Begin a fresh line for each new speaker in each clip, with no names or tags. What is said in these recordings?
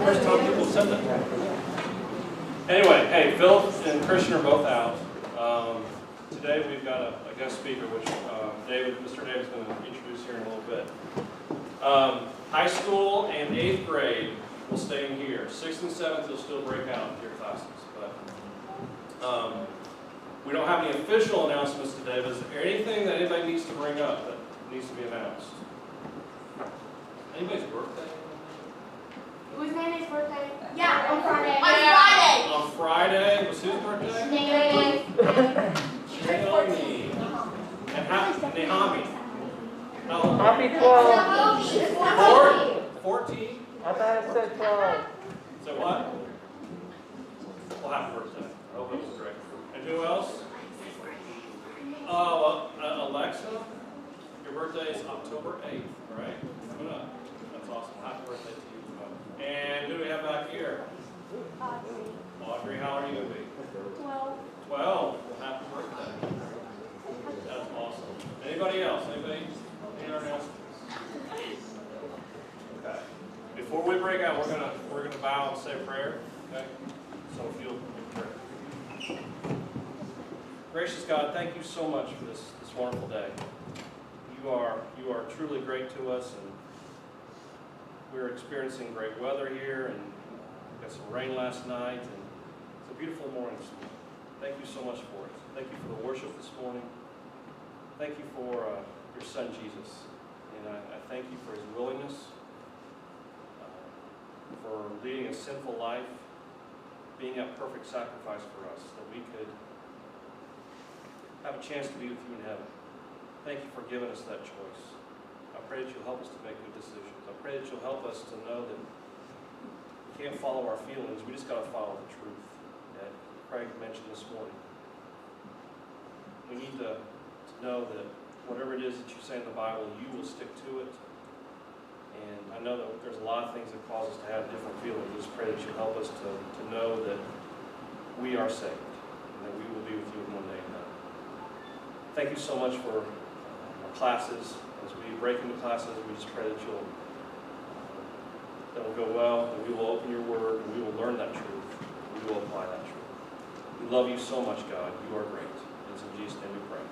First time people said that. Anyway, hey, Phil and Christian are both out. Today we've got a guest speaker, which Mr. David's going to introduce here in a little bit. High school and 8th grade will stay in here. 6th and 7th will still break out into your classes. But we don't have any official announcements today, but is there anything that anybody needs to bring up that needs to be announced? Anybody's birthday?
Was Nene's birthday? Yeah, on Friday.
On Friday? Was whose birthday?
Nene.
Naomi. And Nahami. How old?
Happy 12.
14?
I thought it said 12.
So what? Well, happy birthday. I hope it was great. And who else? Alexa, your birthday is October 8th, right? Coming up. That's awesome. Happy birthday to you. And who do we have back here? Audrey, how old are you going to be?
12.
12. Well, happy birthday. That's awesome. Anybody else? Anybody? Any other announcements? Okay. Before we break out, we're gonna bow and say a prayer. Okay. So if you'll pray. Gracious God, thank you so much for this wonderful day. You are truly great to us, and we're experiencing great weather here, and we got some rain last night, and it's a beautiful morning this morning. Thank you so much for it. Thank you for the worship this morning. Thank you for your son Jesus, and I thank you for his willingness, for leading a sinful life, being that perfect sacrifice for us, that we could have a chance to be with you in heaven. Thank you for giving us that choice. I pray that you'll help us to make good decisions. I pray that you'll help us to know that we can't follow our feelings. We just got to follow the truth that Craig mentioned this morning. We need to know that whatever it is that you say in the Bible, you will stick to it. And I know that there's a lot of things that cause us to have different feelings. I just pray that you help us to know that we are saved and that we will be with you one day in heaven. Thank you so much for our classes. As we break into classes, we just pray that that will go well, that we will open your word, and we will learn that truth. We will apply that truth. We love you so much, God. You are great. It's in Jesus' name we pray.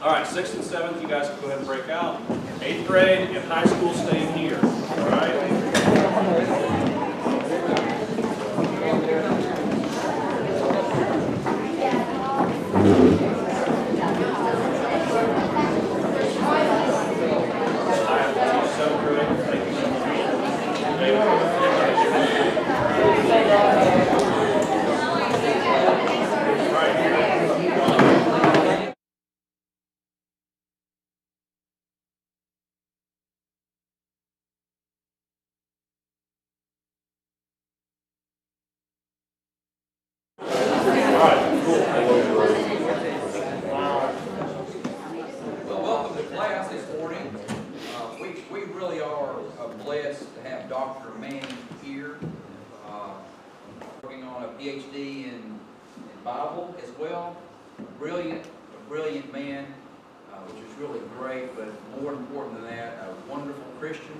All right, 6th and 7th, you guys can go ahead and break out. 8th grade and high school stay here. All right?
Well, welcome to class this morning. We really are blessed to have Dr. Manning here, working on a PhD in Bible as well. A brilliant man, which is really great, but more important than that, a wonderful Christian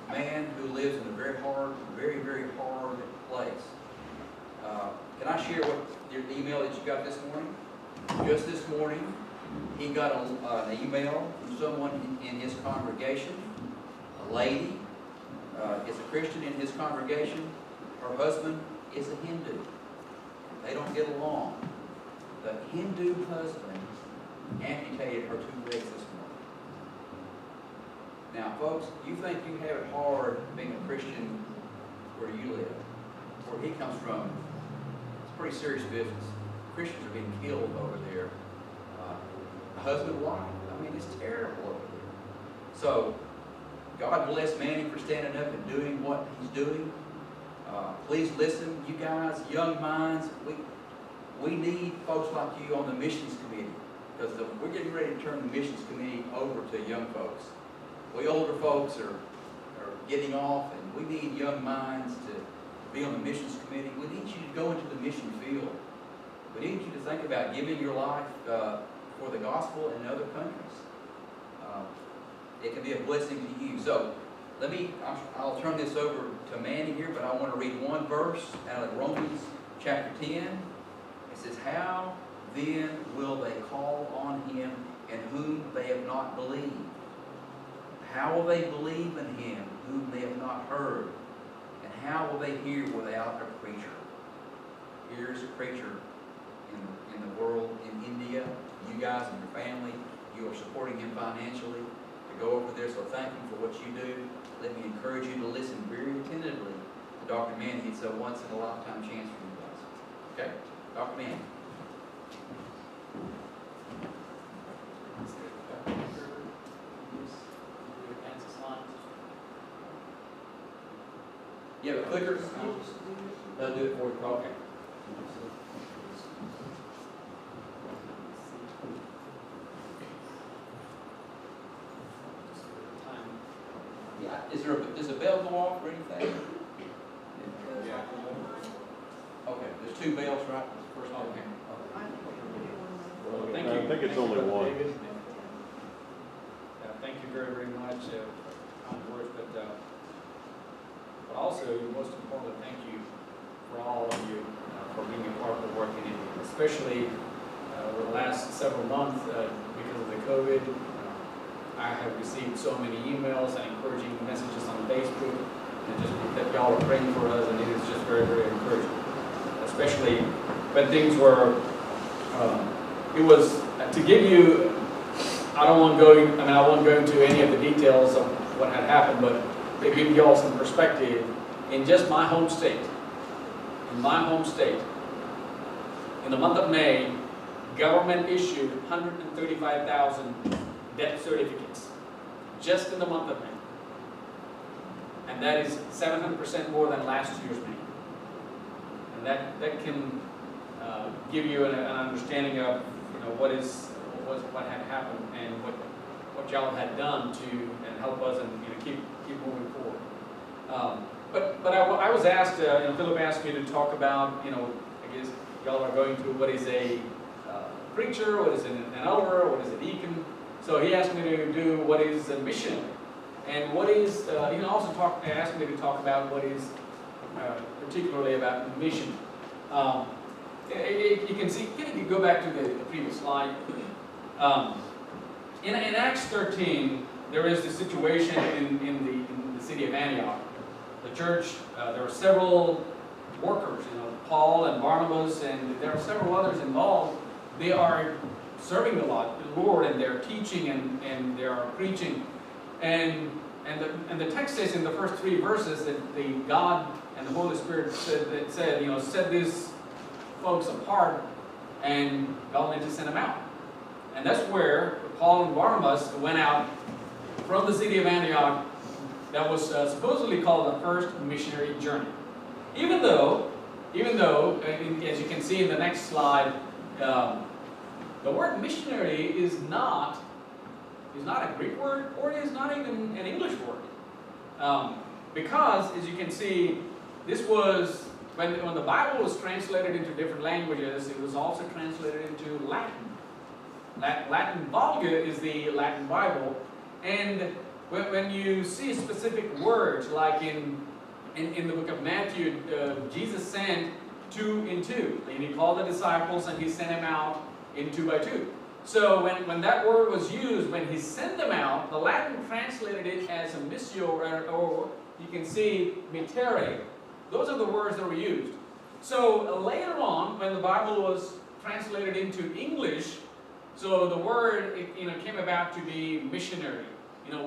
man who lives in a very, very hard place. Can I share the email that you got this morning? Just this morning, he got an email from someone in his congregation. A lady is a Christian in his congregation. Her husband is a Hindu. They don't get along. The Hindu husband amputated her 2 legs this morning. Now, folks, you think you have it hard being a Christian where you live, where he comes from. It's pretty serious business. Christians are being killed over there. Husband, wife. I mean, it's terrible over there. So, God bless Manny for standing up and doing what he's doing. Please listen, you guys, young minds. We need folks like you on the missions committee, because we're getting ready to turn the missions committee over to young folks. We older folks are getting off, and we need young minds to be on the missions committee. We need you to go into the mission field. We need you to think about giving your life for the gospel in other countries. it can be a blessing to you. So I'll turn this over to Manny here, but I want to read one verse out of Romans chapter 10. It says, how then will they call on him in whom they have not believed? How will they believe in him whom they have not heard? And how will they hear without a preacher? Here's a preacher in the world, in India. You guys and your family, you are supporting him financially to go over there, so thank you for what you do. Let me encourage you to listen very attentively to Dr. Manny. It's a once-in-a-lifetime chance for you guys. Okay? Dr. Manny. You have a clicker? They'll do it for you. Okay. Yeah. Does a bell go off or anything?
Yeah.
Okay. There's two bells, right? First one. Okay.
Well, thank you.
I think it's only
Brother
one.
David. Thank you very, very much on the words, but also, most importantly, thank you for all of you for being a part of the work in India, especially over the last several months because of the COVID. I have received so many emails and encouraging messages on Facebook, and just that y'all are praying for us, and it is just very, very encouraging. Especially when things were, it was to give you. I won't go into any of the details of what had happened, but to give y'all some perspective, in just my home state, in the month of May, government issued 135,000 death certificates, just in the month of May. And that is 700% more than last year's May. And that can give you an understanding of what had happened and what y'all had done to and help us and keep moving forward. But I was asked, Philip asked me to talk about, I guess y'all are going through what is a preacher, what is an elder, what is a deacon. So he asked me to do what is a missionary, and what is. He also asked me to talk about what is particularly about mission. You can see. Can you go back to the previous slide? In Acts 13, there is this situation in the city of Antioch. The church, there were several workers, Paul and Barnabas, and there are several others involved. They are serving the Lord, and they're teaching and they are preaching. And the text says in the first 3 verses that the God and the Holy Spirit said set these folks apart, and God wanted to send them out. And that's where Paul and Barnabas went out from the city of Antioch. That was supposedly called the first missionary journey. Even though, as you can see in the next slide, the word missionary is not a Greek word, or it is not even an English word. Because, as you can see, this was, when the Bible was translated into different languages, it was also translated into Latin. Latin Vulgate is the Latin Bible, and when you see specific words, like in the book of Matthew, Jesus sent 2 in 2, and he called the disciples and he sent them out in 2 by 2. So when that word was used, when he sent them out, the Latin translated it as a missio, or you can see mittere. Those are the words that were used. So later on, when the Bible was translated into English, so the word came about to be missionary.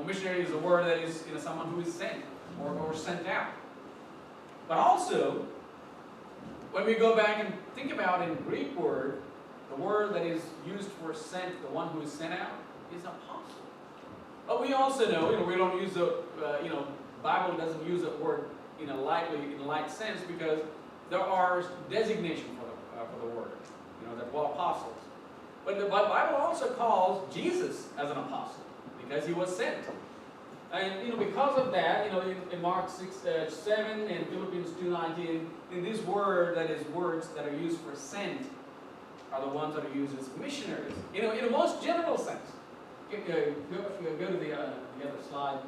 Missionary is a word that is someone who is sent or sent out. But also, when we go back and think about in Greek word, the word that is used for sent, the one who is sent out, is apostle. But we also know, we don't use the, Bible doesn't use that word lightly in a light sense, because there are designations for the word, that were apostles. But the Bible also calls Jesus as an apostle, because he was sent. And because of that, in Mark 6:7 and Philippians 2:19, in this word, that is words that are used for sent, are the ones that are used as missionaries. In a most general sense. Go to the other slide.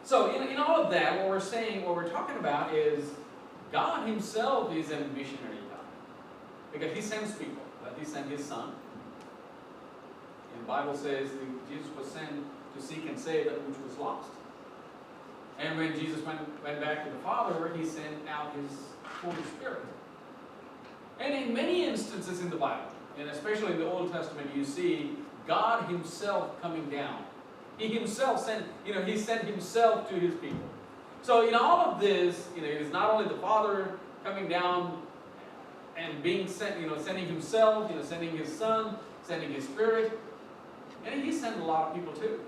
So in all of that, what we're talking about is God himself is a missionary God. Because he sends people. He sent his son. And the Bible says that Jesus was sent to seek and save that which was lost. And when Jesus went back to the Father, he sent out his Holy Spirit. And in many instances in the Bible, and especially in the Old Testament, you see God himself coming down. He himself sent, he sent himself to his people. So in all of this, it is not only the Father coming down and being sent, sending himself, sending his Son, sending his Spirit, and he sent a lot of people too.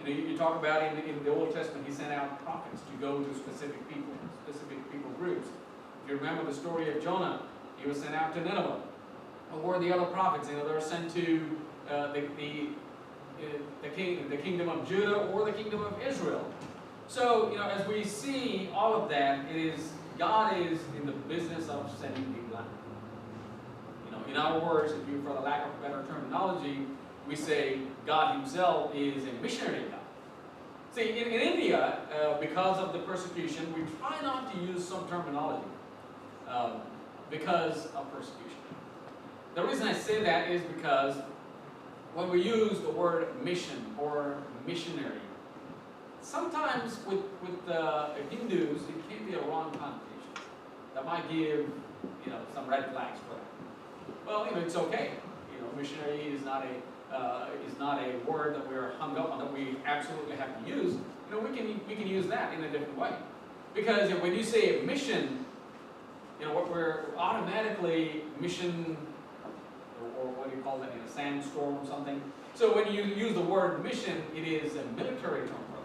You talk about in the Old Testament, he sent out prophets to go to specific people groups. If you remember the story of Jonah, he was sent out to Nineveh. Or the other prophets, they were sent to the kingdom of Judah or the kingdom of Israel. So, as we see all of that, God is in the business of sending people out. In our words, for the lack of better terminology, we say God himself is a missionary God. See, in India, because of the persecution, we try not to use some terminology because of persecution. The reason I say that is because when we use the word mission or missionary, sometimes with Hindus, it can be a wrong connotation. That might give, some red flags for that. Well, it's okay. Missionary is not a word that we're hung up on, that we absolutely have to use. We can use that in a different way. Because when you say mission, what we're automatically mission, or what do you call that, in a sandstorm or something. So when you use the word mission, it is a military term for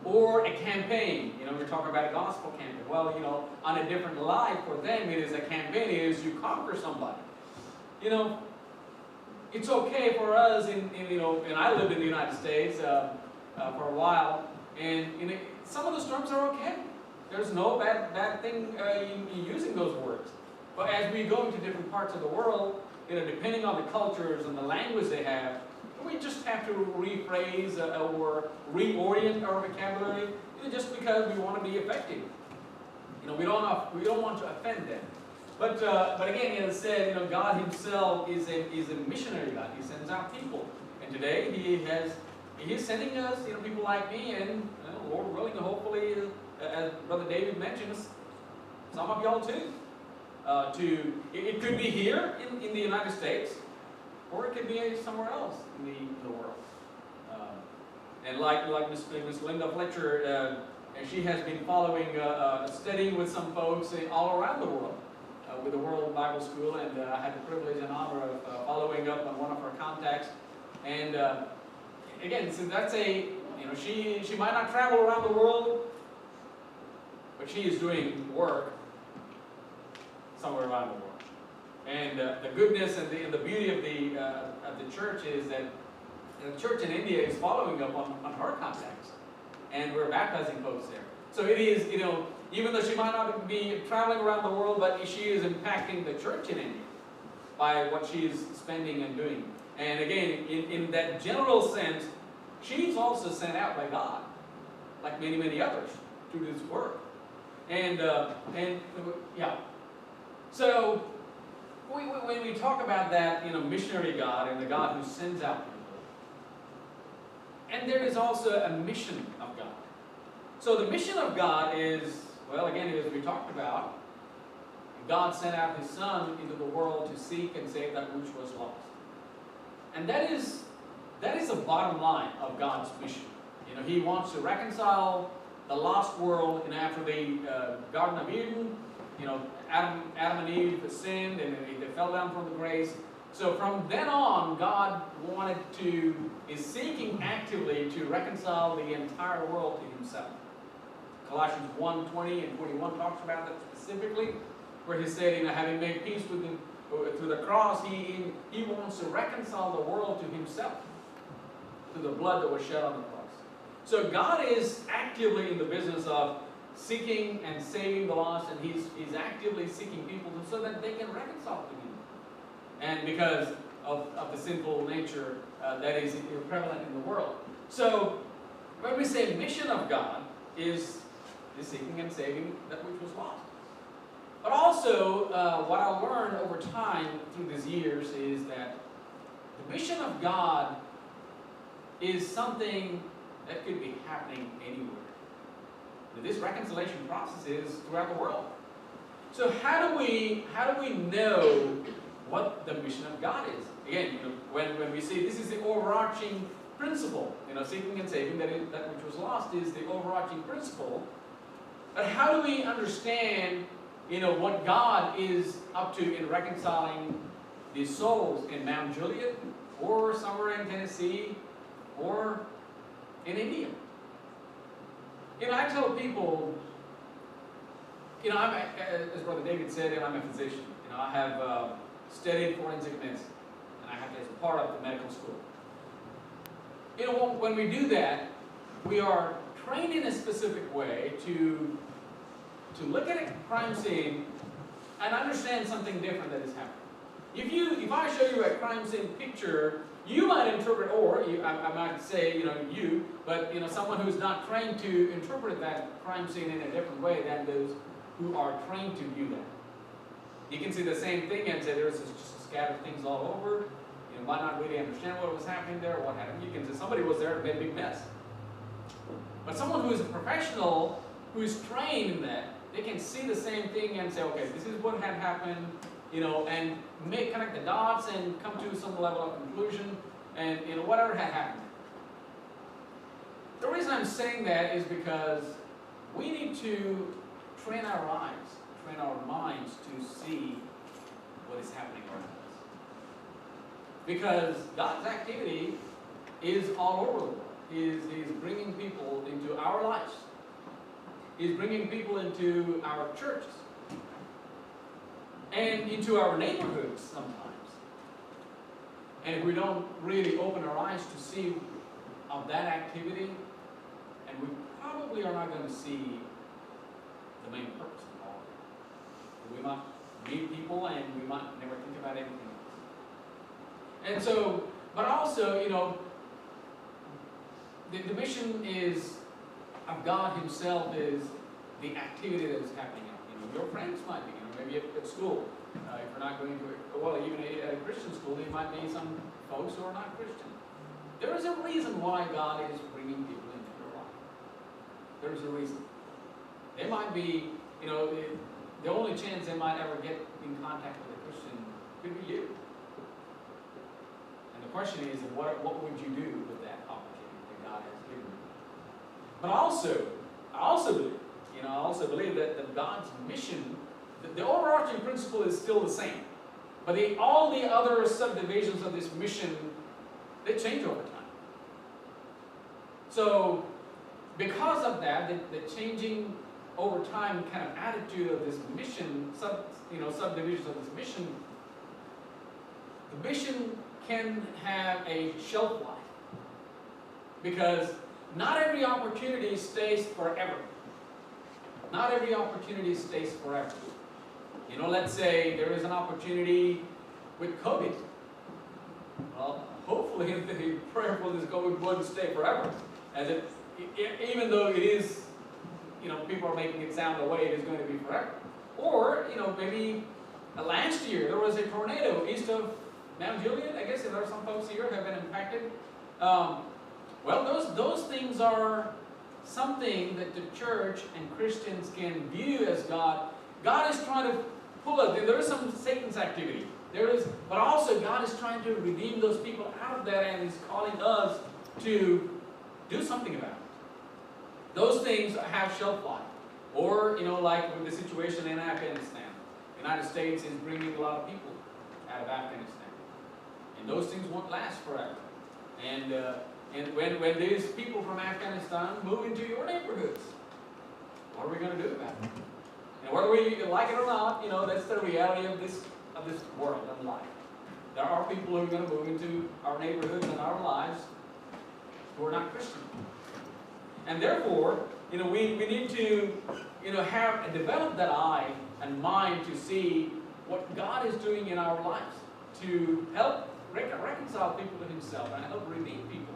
that. Or a campaign, we're talking about a gospel campaign. Well, on a different life for them, it is a campaign, it is you conquer somebody. It's okay for us, and I lived in the United States for a while, and some of those terms are okay. There's no bad thing in using those words. But as we go into different parts of the world, depending on the cultures and the language they have, we just have to rephrase or reorient our vocabulary, just because we want to be effective. We don't want to offend them. But again, as said, God himself is a missionary God. He sends out people, and today he is sending us, people like me, and Lord willing, hopefully, as Brother David mentions, some of y'all too. It could be here in the United States, or it could be somewhere else in the world. And like Miss Linda Fletcher, and she has been following, studying with some folks all around the world with the World Bible School, and I had the privilege and honor of following up on one of her contacts. And again, so that's she might not travel around the world, but she is doing work somewhere around the world. And the goodness and the beauty of the church is that the church in India is following up on her contacts, and we're baptizing folks there. So it is, even though she might not be traveling around the world, but she is impacting the church in India by what she is spending and doing. And again, in that general sense, she's also sent out by God, like many, many others, to do this work. And yeah. So when we talk about that, missionary God and the God who sends out people, and there is also a mission of God. So the mission of God is, well, again, as we talked about, God sent out his Son into the world to seek and save that which was lost. And that is the bottom line of God's mission. He wants to reconcile the lost world, after the Garden of Eden, Adam and Eve sinned and they fell down from the grace. So from then on, God is seeking actively to reconcile the entire world to himself. Colossians 1:20 and 21 talks about that specifically, where he said, having made peace with him through the cross, he wants to reconcile the world to himself through the blood that was shed on the cross. So God is actively in the business of seeking and saving the lost, and he's actively seeking people so that they can reconcile to him. And because of the sinful nature that is prevalent in the world. So, when we say mission of God is seeking and saving that which was lost. But also, what I learned over time through these years is that the mission of God is something that could be happening anywhere. This reconciliation process is throughout the world. So how do we know what the mission of God is? Again, when we see this is the overarching principle, seeking and saving that which was lost is the overarching principle. But how do we understand, what God is up to in reconciling these souls in Mount Juliet, or somewhere in Tennessee, or in India? I tell people, as Brother David said, I'm a physician. I have studied forensic medicine, and I have as a part of the medical school. When we do that, we are trained in a specific way to look at a crime scene and understand something different that is happening. If I show you a crime scene picture, you might interpret, or I might say, you, but someone who's not trained to interpret that crime scene in a different way than those who are trained to view that. You can see the same thing and say there's just scattered things all over. You might not really understand what was happening there, what happened. You can say somebody was there and made a big mess. But someone who is a professional, who is trained in that, they can see the same thing and say, okay, this is what had happened, and connect the dots and come to some level of conclusion, and whatever had happened. The reason I'm saying that is because we need to train our eyes, train our minds to see what is happening around us. Because God's activity is all over the world. He's bringing people into our lives. He's bringing people into our churches and into our neighborhoods sometimes. And if we don't really open our eyes to see of that activity, and we probably are not going to see the main purpose of all of it. We might meet people and we might never think about anything else. And so, but also, the mission is of God Himself is the activity that is happening out. Your friends might be, maybe at school. If you're not going to, even a Christian school, there might be some folks who are not Christian. There is a reason why God is bringing people into your life. There is a reason. They might be, the only chance they might ever get in contact with a Christian could be you. And the question is, what would you do with that opportunity that God has given you? But I also believe that God's mission, the overarching principle is still the same. But all the other subdivisions of this mission, they change over time. So, because of that, the changing over time kind of attitude of this mission, subdivisions of this mission, the mission can have a shelf life. Because not every opportunity stays forever. Not every opportunity stays forever. Let's say there is an opportunity with COVID. Well, hopefully the prayerful is COVID wouldn't stay forever. Even though it is, people are making it sound the way it is going to be forever. Or, maybe last year there was a tornado east of Mount Juliet. I guess there are some folks here who have been impacted. Well, those things are something that the church and Christians can view as God. God is trying to pull us. There is some Satan's activity. But also God is trying to redeem those people out of that, and He's calling us to do something about it. Those things have shelf life. Or, like with the situation in Afghanistan. The United States is bringing a lot of people out of Afghanistan. And those things won't last forever. And when these people from Afghanistan move into your neighborhoods, what are we going to do about it? And whether we like it or not, that's the reality of this world and life. There are people who are going to move into our neighborhoods and our lives who are not Christian. And therefore, we need to, have and develop that eye and mind to see what God is doing in our lives to help reconcile people to himself and help redeem people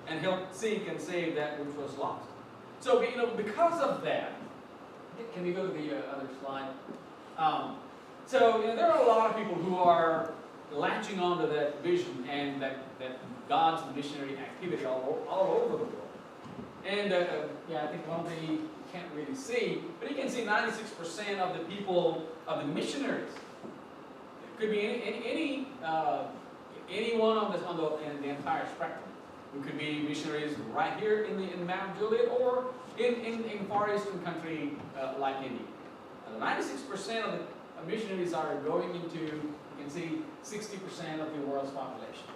and help seek and save that which was lost. So, because of that, can you go to the other slide? So, there are a lot of people who are latching onto that vision and that God's missionary activity all over the world. And I think one thing you can't really see, but you can see 96% of the people, of the missionaries. It could be anyone in the entire spectrum. It could be missionaries right here in Mount Juliet or in Far Eastern country like India. 96% of the missionaries are going into, you can see 60% of the world's population.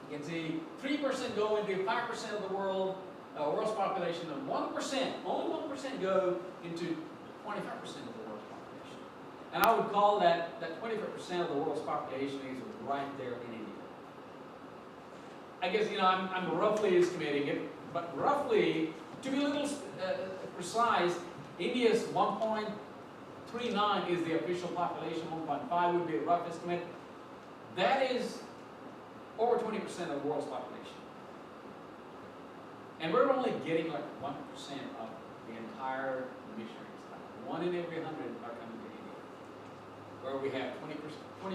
You can see 3% go into 5% of the world's population, and 1%, only 1% go into 25% of the world's population. And I would call that 25% of the world's population is right there in India. I guess, I'm roughly estimating it, but roughly, to be a little precise, India's 1.39 is the official population, 1.5 would be a rough estimate. That is over 20% of the world's population. And we're only getting like 1% of the entire missionaries. 1 in every 100 are coming to India, where we have 25% of the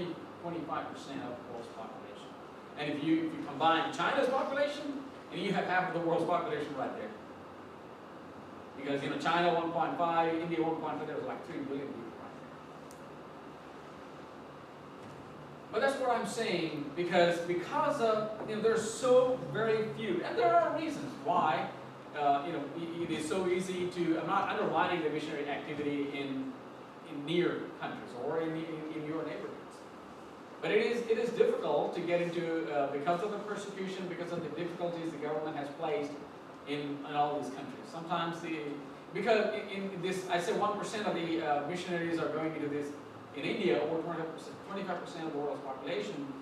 world's population. And if you combine China's population, and you have half of the world's population right there. Because China 1.5, India 1.5, there was like 3 billion people right there. But that's what I'm saying, because of, there's so very few, and there are reasons why, it is so easy to, I'm not undermining the missionary activity in near countries or in your neighborhoods. But it is difficult to get into, because of the persecution, because of the difficulties the government has placed in all these countries. Sometimes because in this, I say 1% of the missionaries are going into this in India, or 25% of the world's population.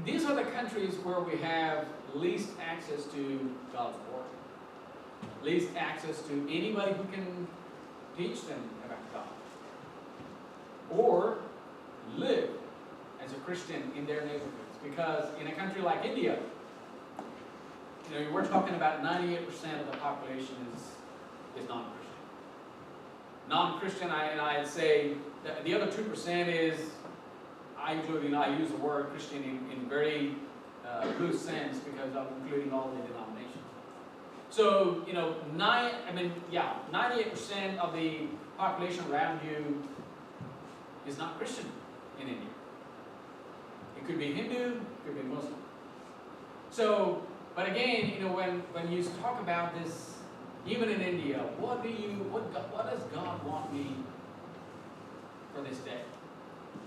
These are the countries where we have least access to God's Word, least access to anybody who can teach them about God, or live as a Christian in their neighborhoods. Because in a country like India, we're talking about 98% of the population is non-Christian. Non-Christian, I'd say the other 2% is, I use the word Christian in very loose sense because I'm including all the denominations. So, 98% of the population around you is not Christian in India. It could be Hindu, it could be Muslim. So, but again, when you talk about this, even in India, what does God want me for this day?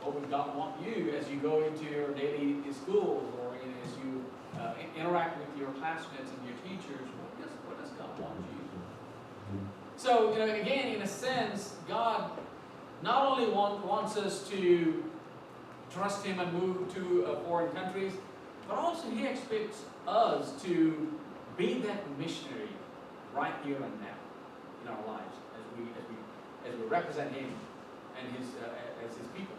What would God want you as you go into your daily schools, or as you interact with your classmates and your teachers? What does God want you? So, again, in a sense, God not only wants us to trust Him and move to foreign countries, but also He expects us to be that missionary right here and now in our lives as we represent Him and His as His people.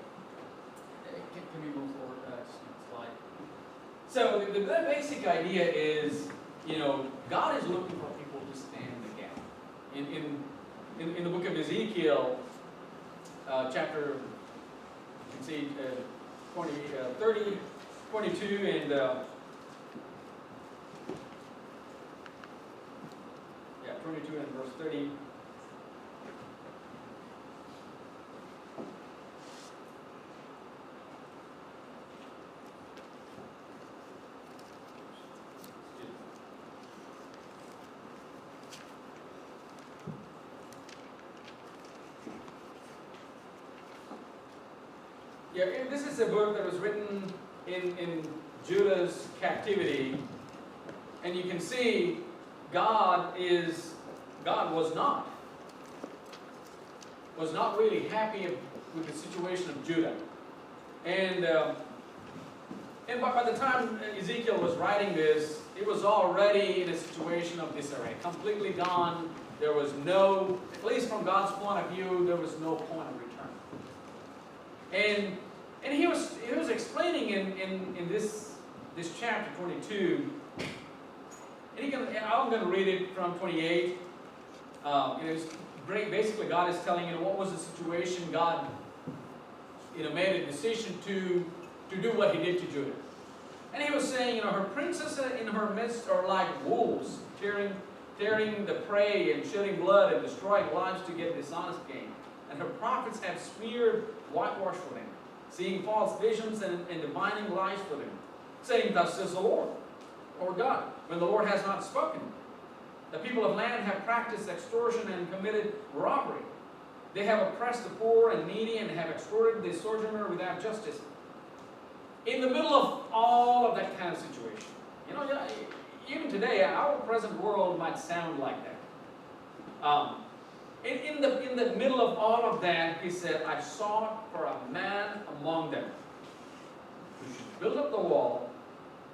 Can we move forward to the next slide? So the basic idea is, God is looking for people to stand the gap. In the book of Ezekiel, chapter, you can see 22 and 22 and verse 30. Yeah, this is a book that was written in Judah's captivity, and you can see God was not really happy with the situation of Judah, and by the time Ezekiel was writing this, it was already in a situation of disarray, completely gone. There was no, at least from God's point of view, there was no point of return. And he was explaining in this chapter 22, and I'm going to read it from 28. Basically, God is telling, what was the situation. God, made a decision to do what he did to Judah. And he was saying, her princes in her midst are like wolves, tearing the prey and shedding blood and destroying lives to get dishonest gain. And her prophets have smeared whitewash for them, seeing false visions and divining lies for them, saying, thus says the Lord, or God, when the Lord has not spoken. The people of land have practiced extortion and committed robbery. They have oppressed the poor and needy and have extorted the sojourner without justice. In the middle of all of that kind of situation, even today, our present world might sound like that. In the middle of all of that, he said, I sought for a man among them who should build up the wall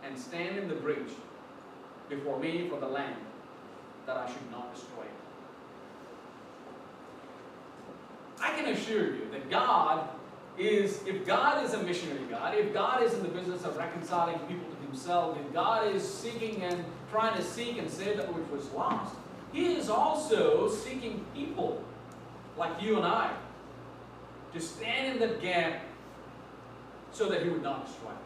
and stand in the breach before me for the land, that I should not destroy it. I can assure you that if God is a missionary God, if God is in the business of reconciling people to himself, if God is seeking and trying to seek and save that which was lost, he is also seeking people like you and I to stand in the gap so that he would not destroy it.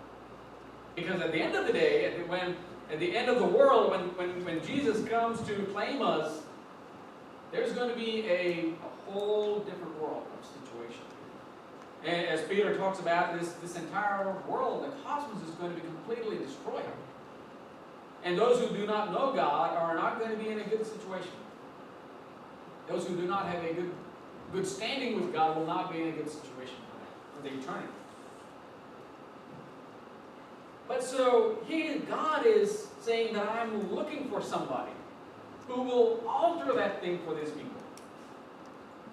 Because at the end of the day, at the end of the world, when Jesus comes to claim us, there's going to be a whole different world of situation. And as Peter talks about, this entire world, the cosmos, is going to be completely destroyed. And those who do not know God are not going to be in a good situation. Those who do not have a good standing with God will not be in a good situation for the eternity. But so here God is saying that I'm looking for somebody who will alter that thing for these people.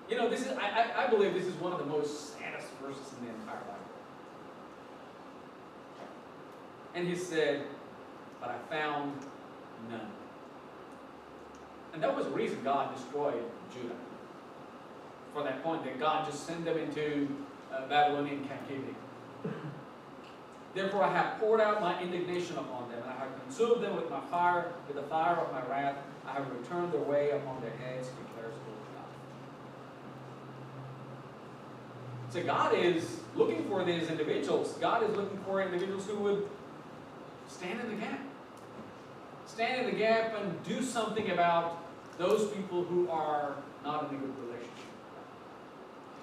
I believe this is one of the most saddest verses in the entire Bible. And he said, but I found none. And that was the reason God destroyed Judah. For that point, that God just sent them into Babylonian captivity. Therefore I have poured out my indignation upon them, and I have consumed them with the fire of my wrath. I have returned their way upon their heads, declares the Lord God. So God is looking for these individuals. God is looking for individuals who would stand in the gap. Stand in the gap and do something about those people who are not in a good relationship.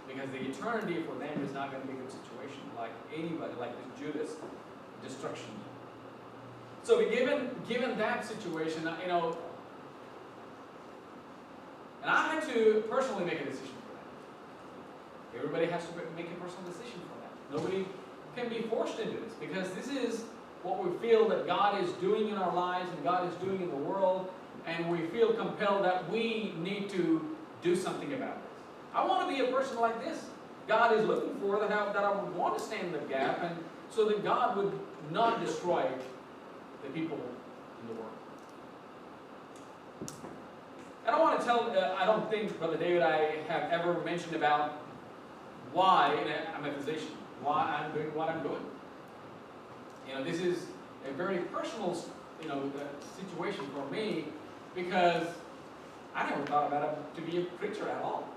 Because the eternity for them is not going to be a good situation, like anybody, like this Judas destruction. So given that situation, and I had to personally make a decision for that. Everybody has to make a personal decision for that. Nobody can be forced into this, because this is what we feel that God is doing in our lives and God is doing in the world, and we feel compelled that we need to do something about it. I want to be a person like this. God is looking for that I would want to stand in the gap, and so that God would not destroy the people in the world. I don't think, Brother David, I have ever mentioned about why I'm a physician, why I'm doing what I'm doing. This is a very personal, situation for me, because I never thought about it to be a preacher at all.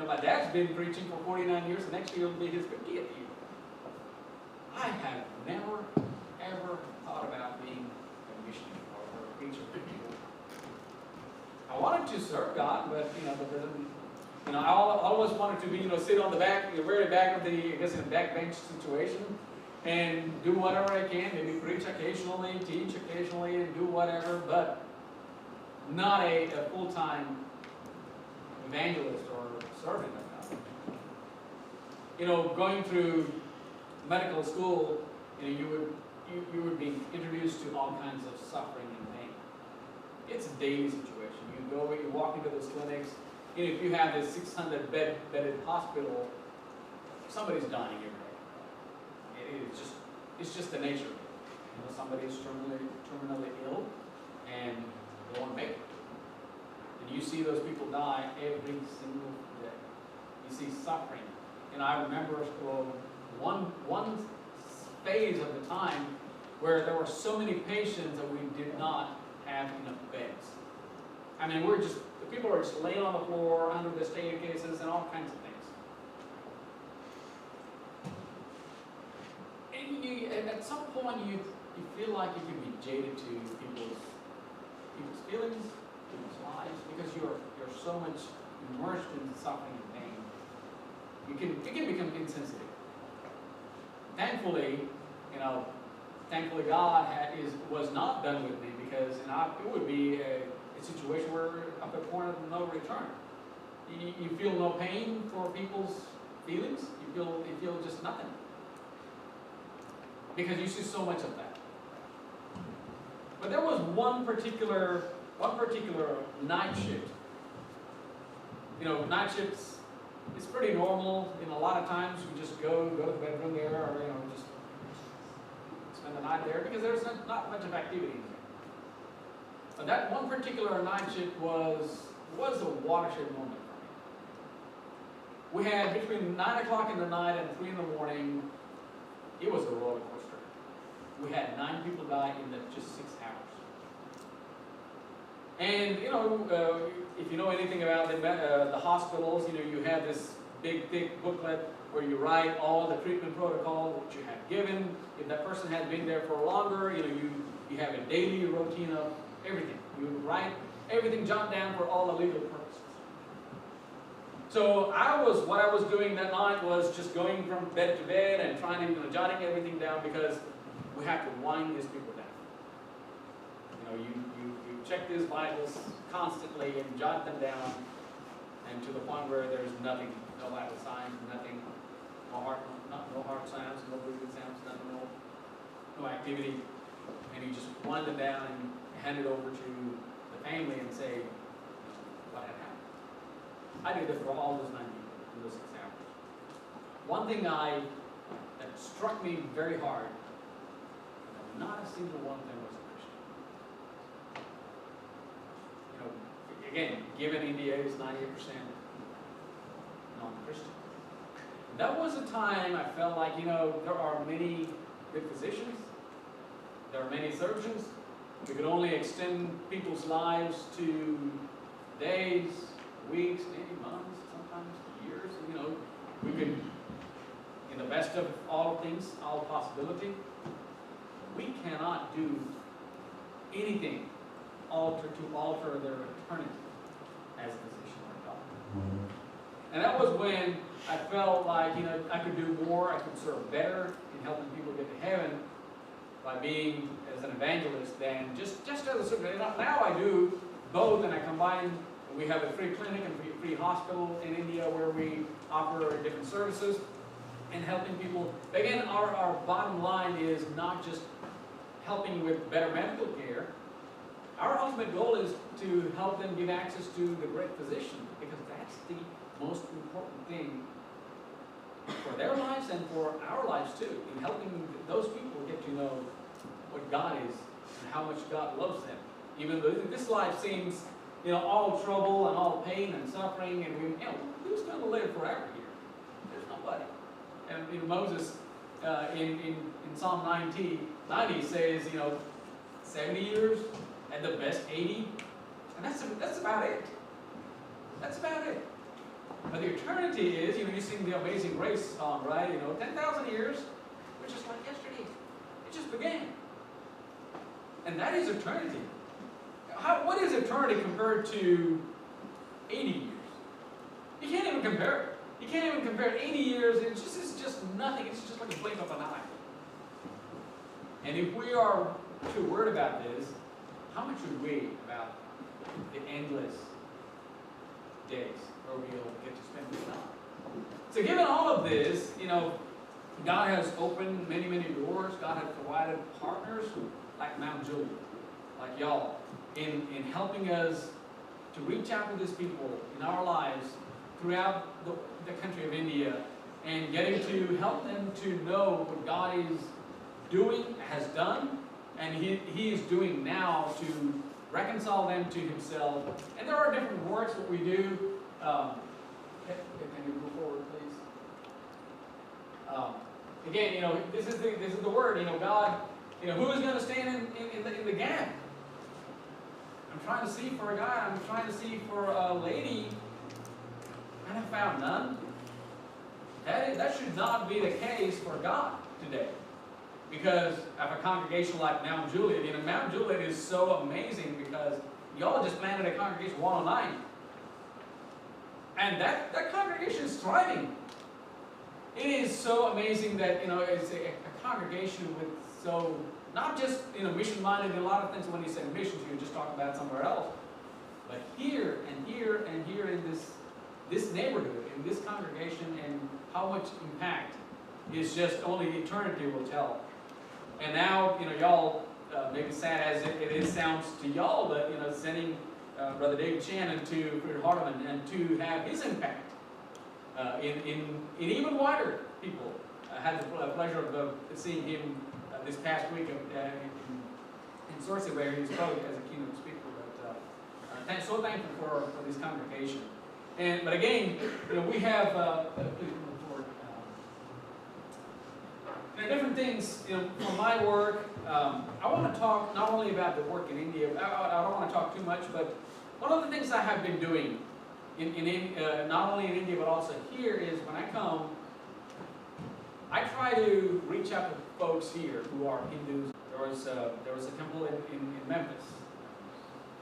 My dad's been preaching for 49 years, and next year will be his 50th year. I have never, ever thought about being a missionary or a preacher. I wanted to serve God, but, that doesn't, I always wanted to be, sit on the back, the very back of the, in a backbench situation, and do whatever I can, maybe preach occasionally, teach occasionally, and do whatever, but not a full-time evangelist or servant of God. Going through medical school, you would be introduced to all kinds of suffering and pain. It's a daily situation. You walk into those clinics, if you have this 600-bedded hospital, somebody's dying every day. It's just the nature of it. Somebody is terminally ill, and they won't make it. And you see those people die every single day. You see suffering. I remember one phase of the time where there were so many patients that we did not have enough beds. I mean, the people were just laying on the floor under the staircases and all kinds of things. And at some point, you feel like you can be jaded to people's feelings, people's lives, because you're so much immersed in suffering and pain. It can become insensitive. Thankfully, God was not done with me, because it would be a situation where up at the point of no return. You feel no pain for people's feelings. You feel just nothing, because you see so much of that. But there was one particular night shift. Night shifts, it's pretty normal. A lot of times you just go to the bedroom there, or just spend the night there, because there's not much of activity in there. But that one particular night shift was a watershed moment for me. We had between 9 o'clock in the night and 3 in the morning. It was a roller coaster. We had 9 people die in just 6 hours. And if you know anything about the hospitals, you have this big, thick booklet where you write all the treatment protocol that you have given. If that person had been there for longer, you have a daily routine of everything. You write everything, jot down for all the legal purposes. So what I was doing that night was just going from bed to bed and trying to, jotting everything down, because we have to wind these people down. You check these vitals constantly and jot them down, and to the point where there's nothing, no vital signs, nothing, no heart sounds, no breathing sounds, nothing, no activity, and you just wind them down and hand it over to the family and say what had happened. I did it for all those 9 people in those 6 hours. One thing that struck me very hard, not a single one of them was a Christian. Again, given India is 98% non-Christian. That was a time I felt like, there are many good physicians, there are many surgeons. We could only extend people's lives to days, weeks, maybe months, sometimes years. We could, in the best of all things, all possibility, we cannot do anything to alter their eternity as a physician or a doctor. And that was when I felt like, I could do more, I could serve better in helping people get to heaven by being as an evangelist than just as a surgeon. Now I do both, and I combine. We have a free clinic and free hospital in India where we offer different services and helping people. Again, our bottom line is not just helping with better medical care. Our ultimate goal is to help them give access to the great physician, because that's the most important thing for their lives and for our lives too, in helping those people get to know what God is and how much God loves them. Even though this life seems, all trouble and all pain and suffering, and who's going to live forever here? There's nobody. And Moses, in Psalm 90 says, 70 years, at the best 80, and that's about it. That's about it. But the eternity is, you sing the Amazing Grace song, right? 10,000 years, which is like yesterday. It just began. And that is eternity. What is eternity compared to 80 years? You can't even compare it. You can't even compare 80 years. It's just nothing. It's just like a blink of an eye. And if we are too worried about this, how much should we about the endless days where we'll get to spend with God? So given all of this, God has opened many, many doors. God has provided partners like Mount Juliet, like y'all, in helping us to reach out to these people in our lives throughout the country of India, and getting to help them to know what God is doing, has done, and He is doing now to reconcile them to Himself. And there are different works that we do. Can you move forward, please? Again, this is the word. God, who is going to stand in the gap? I'm trying to see for a guy. I'm trying to see for a lady, and I found none. That should not be the case for God today. Because of a congregation like Mount Juliet, Mount Juliet is so amazing because y'all just planted a congregation 109. And that congregation is thriving. It is so amazing that, it's a congregation with so, not just, mission-minded in a lot of things. When you say missions, you're just talking about somewhere else. But here and here and here in this neighborhood, in this congregation, and how much impact is just only eternity will tell. And now, y'all, maybe sad as it sounds to y'all, but, sending Brother David Shannon to Fred Hardeman and to have his impact in even wider people. I had the pleasure of seeing him this past week in Sorcery, where he was probably as a keynote speaker. But so thankful for this congregation. But again, we have different things, for my work. I want to talk not only about the work in India. I don't want to talk too much, but one of the things I have been doing, not only in India but also here, is when I come, I try to reach out to folks here who are Hindus. There was a temple in Memphis.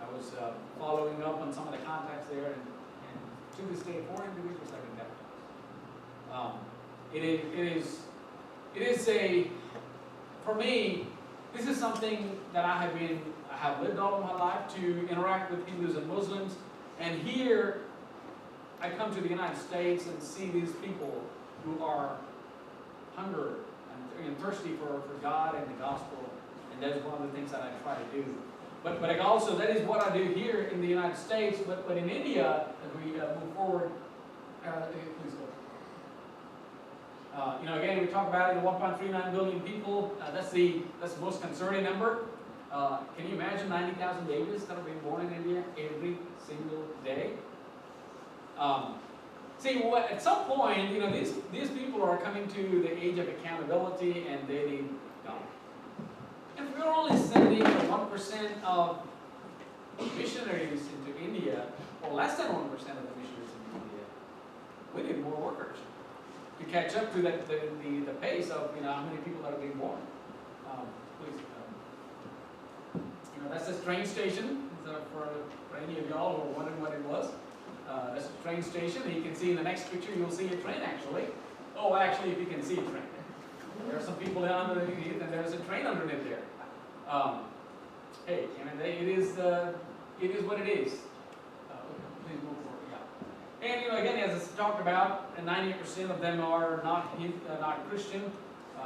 I was following up on some of the contacts there, and to this day, 4 individuals have been baptized. It is for me, this is something that I have lived all of my life, to interact with Hindus and Muslims. And here, I come to the United States and see these people who are hungry and thirsty for God and the gospel. And that's one of the things that I try to do. But also, that is what I do here in the United States. But in India, as we move forward, please go. Again, we talk about 1.39 billion people. That's the most concerning number. Can you imagine 90,000 babies that are being born in India every single day? At some point, these people are coming to the age of accountability, and they need God. If we're only sending 1% of missionaries into India, or less than 1% of the missionaries into India, we need more workers to catch up to the pace of how many people that are being born. Please, that's a train station. For any of y'all who are wondering what it was, that's a train station. And you can see in the next picture, you'll see a train actually. Oh, actually, if you can see a train, there are some people underneath, and there's a train underneath there. Hey, it is what it is. Please move forward. Yeah. And again, as I talked about, 98% of them are not Christian.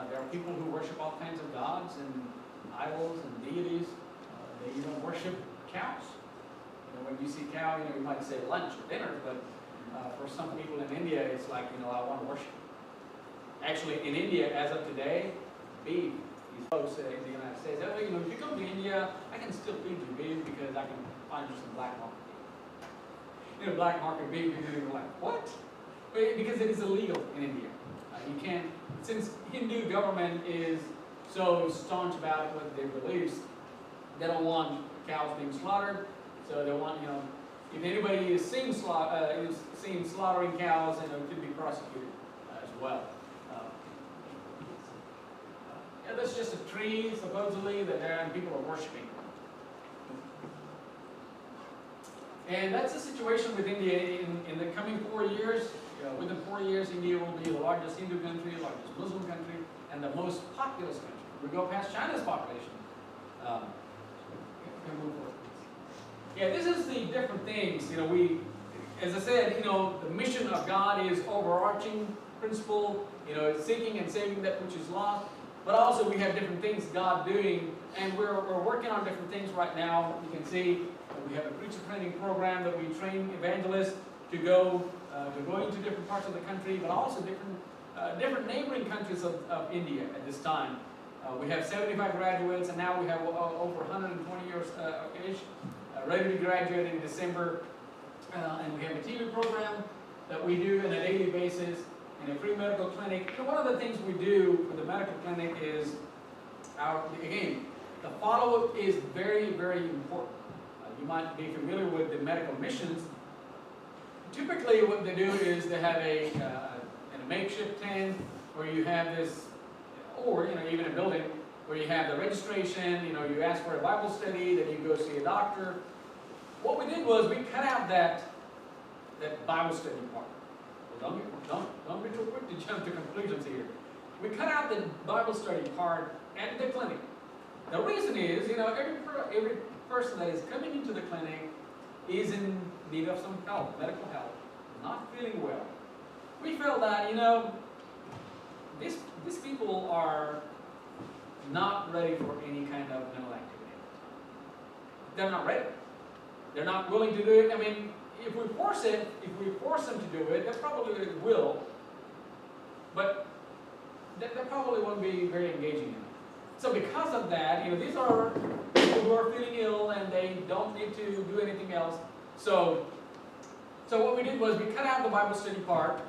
There are people who worship all kinds of gods and idols and deities. They even worship cows. When you see cow, you might say lunch or dinner, but for some people in India, it's like, I want to worship. Actually, in India, as of today, beef. These folks in the United States, if you come to India, I can still feed you beef because I can find you some black market beef. Black market beef, and you're like, what? Because it is illegal in India. You can't, since Hindu government is so staunch about what their beliefs, they don't want cows being slaughtered. So they want, if anybody is seen slaughtering cows, could be prosecuted as well. That's just a tree, supposedly, that there and people are worshiping. And that's the situation with India in the coming 4 years. Within 4 years, India will be the largest Hindu country, largest Muslim country, and the most populous country. We go past China's population. Yeah, this is the different things. As I said, the mission of God is overarching principle. Seeking and saving that which is lost. But also we have different things God doing, and we're working on different things right now. You can see we have a preacher training program that we train evangelists to go into different parts of the country, but also different neighboring countries of India at this time. We have 75 graduates, and now we have over 120 years of age ready to graduate in December. And we have a TV program that we do on a daily basis. in a free medical clinic. You know, one of the things we do with the medical clinic is, again, the follow-up is very, very important. You might be familiar with the medical missions. Typically what they do is they have a makeshift tent where you have this, or even a building where you have the registration, you ask for a Bible study, then you go see a doctor. What we did was we cut out that Bible study part. Well, don't be too quick to jump to conclusions here. We cut out the Bible study part at the clinic. The reason is, every person that is coming into the clinic is in need of some help, medical help, not feeling well. We felt that, these people are not ready for any kind of mental activity. They're not ready. They're not willing to do it. I mean, if we force them to do it, they probably will, but they probably won't be very engaging in it. So because of that, these are people who are feeling ill and they don't need to do anything else. So what we did was we cut out the Bible study part.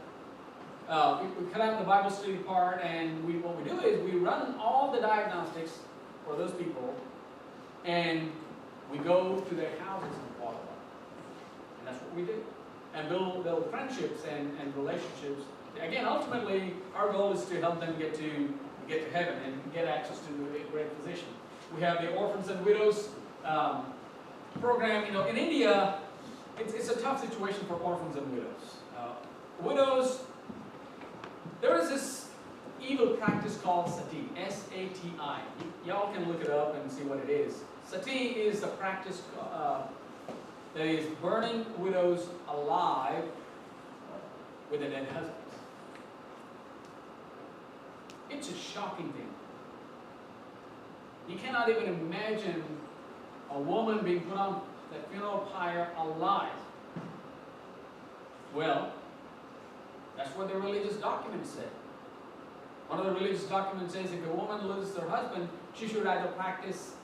We cut out the Bible study part, and what we do is we run all the diagnostics for those people, and we go to their houses and follow up. And that's what we do. And build friendships and relationships. Again, ultimately, our goal is to help them get to heaven and get access to a great physician. We have the Orphans and Widows program. In India, it's a tough situation for orphans and widows. Widows, there is this evil practice called sati, S-A-T-I. Y'all can look it up and see what it is. Sati is a practice that is burning widows alive with a dead husband. It's a shocking thing. You cannot even imagine a woman being put on the funeral pyre alive. Well, that's what the religious documents say. One of the religious documents says if a woman loses her husband, she should either practice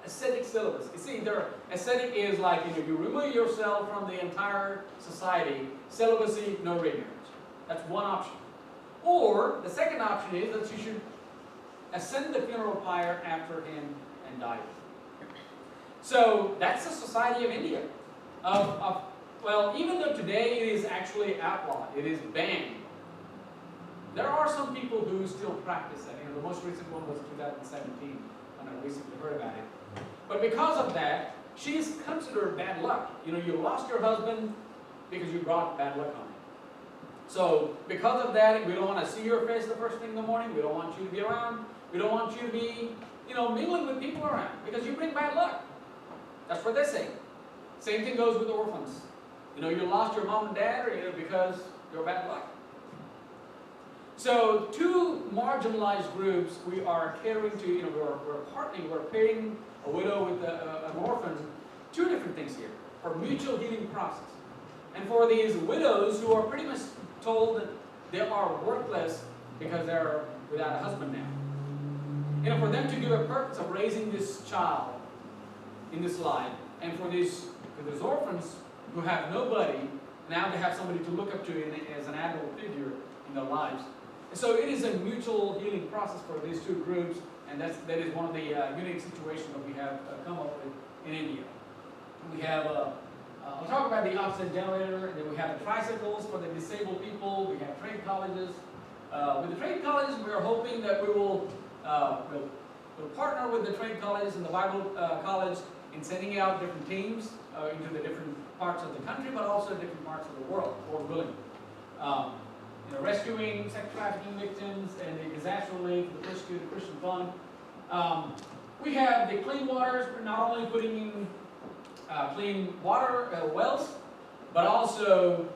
ascetic celibacy. You see, ascetic is like, you remove yourself from the entire society. Celibacy, no remarriage. That's one option. Or, the second option is that she should ascend the funeral pyre after him and die. So, that's the society of India. Well, even though today it is actually outlawed, it is banned, there are some people who still practice that. The most recent one was 2017, when I recently heard about it. But because of that, she's considered bad luck. You lost your husband because you brought bad luck on him. So, because of that, we don't want to see your face the first thing in the morning. We don't want you to be around. We don't want you to be, mingling with people around because you bring bad luck. That's what they say. Same thing goes with orphans. You lost your mom and dad because you're bad luck. So, two marginalized groups we are caring to, we're pairing a widow with an orphan. Two different things here for mutual healing process. And for these widows who are pretty much told that they are worthless because they're without a husband now. For them to give a purpose of raising this child in this life, and for these orphans who have nobody, now they have somebody to look up to as an adult figure in their lives. And so it is a mutual healing process for these two groups, and that is one of the unique situations that we have come up with in India. We have I'll talk about the oxygen generator, and then we have the tricycles for the disabled people. We have trade colleges. With the trade colleges, we are hoping that we will we'll partner with the trade colleges and the Bible college in sending out different teams into the different parts of the country, but also different parts of the world, Lord willing. Rescuing sex trafficking victims and the disaster relief, the persecuted Christian fund. We have the clean waters. We're not only putting in clean water wells, but also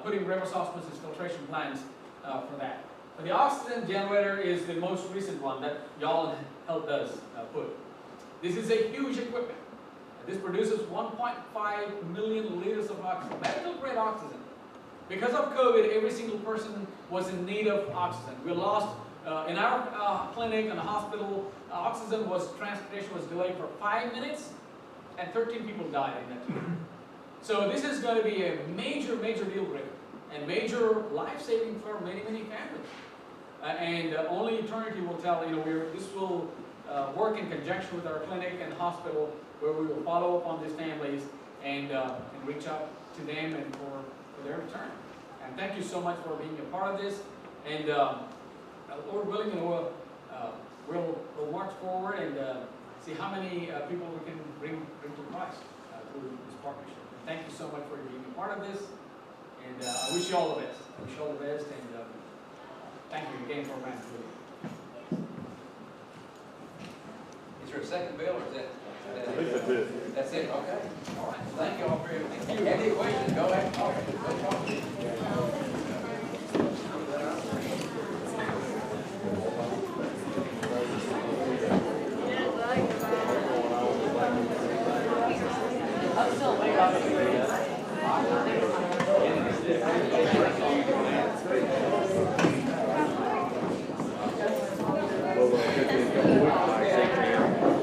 putting reverse osmosis filtration plants for that. But the oxygen generator is the most recent one that y'all helped us put. This is a huge equipment. This produces 1.5 million liters of oxygen, medical grade oxygen. Because of COVID, every single person was in need of oxygen. We lost, in our clinic and the hospital, transportation was delayed for 5 minutes, and 13 people died in that time. So this is going to be a major, major deal breaker. and major life-saving for many, many families. And only eternity will tell. This will work in conjunction with our clinic and hospital, where we will follow up on these families and reach out to them and for their return. And thank you so much for being a part of this. And Lord willing, we'll march forward and see how many people we can bring to Christ through this partnership. And thank you so much for being a part of this. And I wish you all the best. I wish you all the best. And thank you again for Master.
Is there a second bill, or is that?
I think that's it.
That's it, okay. All right, thank you all very much. If you have any questions, go ahead and talk. Go talk to me.
I'm still waiting on it.
Well,